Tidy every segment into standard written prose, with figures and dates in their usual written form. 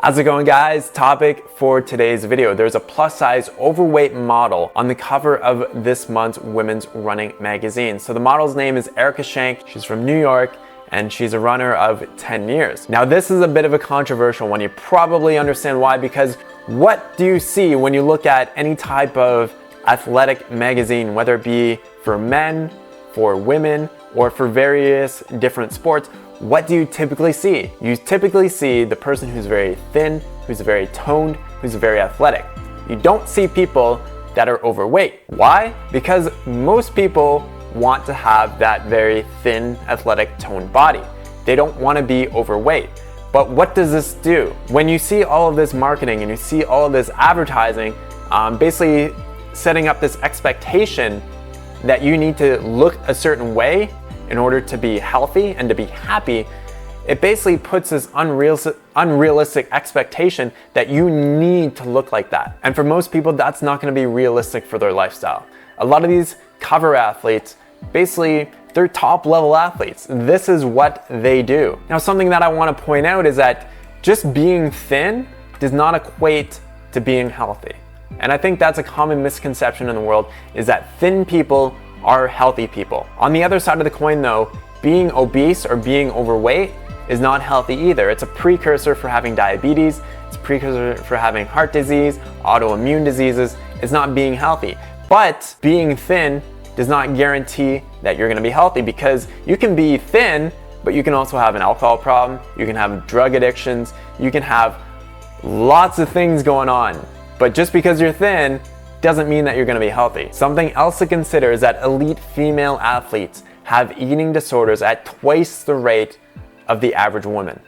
How's it going, guys? Topic for today's video. There's a plus size overweight model on the cover of this month's Women's Running magazine. So the model's name is Erica Shank. She's from New York and she's a runner of 10 years. Now this is a bit of a controversial one. You probably understand why, because what do you see when you look at any type of athletic magazine, whether it be for men, for women, or for various different sports? What do you typically see? You typically see the person who's very thin, who's very toned, who's very athletic. You don't see people that are overweight. Why? Because most people want to have that very thin, athletic, toned body. They don't want to be overweight. But what does this do? When you see all of this marketing and you see all of this advertising, basically setting up this expectation that you need to look a certain way in order to be healthy and to be happy, it basically puts this unrealistic expectation that you need to look like that. And for most people, that's not going to be realistic for their lifestyle. A lot of these cover athletes, basically, they're top level athletes. This is what they do. Now, something that I want to point out is that just being thin does not equate to being healthy. And I think that's a common misconception in the world, is that thin people are healthy people. On the other side of the coin though, being obese or being overweight is not healthy either. It's a precursor for having diabetes, it's a precursor for having heart disease, autoimmune diseases. It's not being healthy. But being thin does not guarantee that you're gonna be healthy, because you can be thin, but you can also have an alcohol problem, you can have drug addictions, you can have lots of things going on. But just because you're thin doesn't mean that you're going to be healthy. Something else to consider is that elite female athletes have eating disorders at twice the rate of the average woman.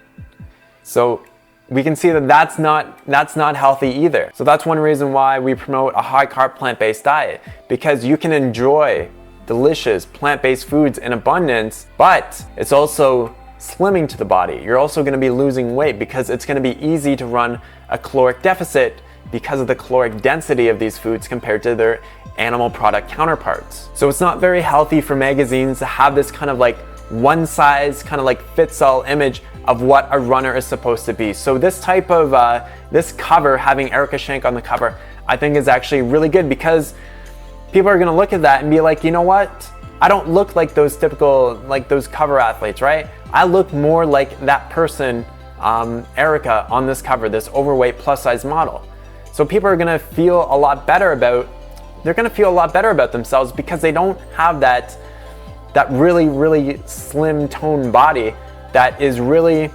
So we can see that that's not healthy either. So that's one reason why we promote a high carb plant-based diet, because you can enjoy delicious plant-based foods in abundance, but it's also slimming to the body. You're also going to be losing weight because it's going to be easy to run a caloric deficit because of the caloric density of these foods compared to their animal product counterparts. So it's not very healthy for magazines to have this kind of like one size kind of like fits all image of what a runner is supposed to be. So this type of this cover, having Erica Shank on the cover, I think is actually really good, because people are going to look at that and be like, you know what, I don't look like those typical, like those cover athletes, right? I look more like that person, Erica, on this cover, this overweight plus size model. So people are gonna feel a lot better about, themselves, because they don't have that really slim toned body that is really,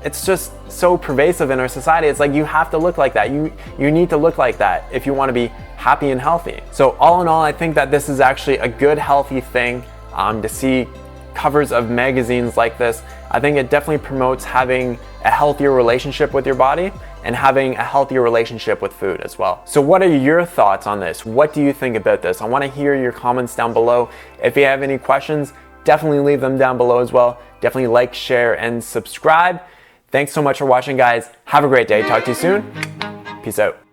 it's just so pervasive in our society. It's like you have to look like that. You need to look like that if you want to be happy and healthy. So all in all, I think that this is actually a good, healthy thing to see covers of magazines like this. I think it definitely promotes having a healthier relationship with your body and having a healthier relationship with food as well. So what are your thoughts on this? What do you think about this? I want to hear your comments down below. If you have any questions, definitely leave them down below as well. Definitely like, share, and subscribe. Thanks so much for watching, guys. Have a great day. Talk to you soon. Peace out.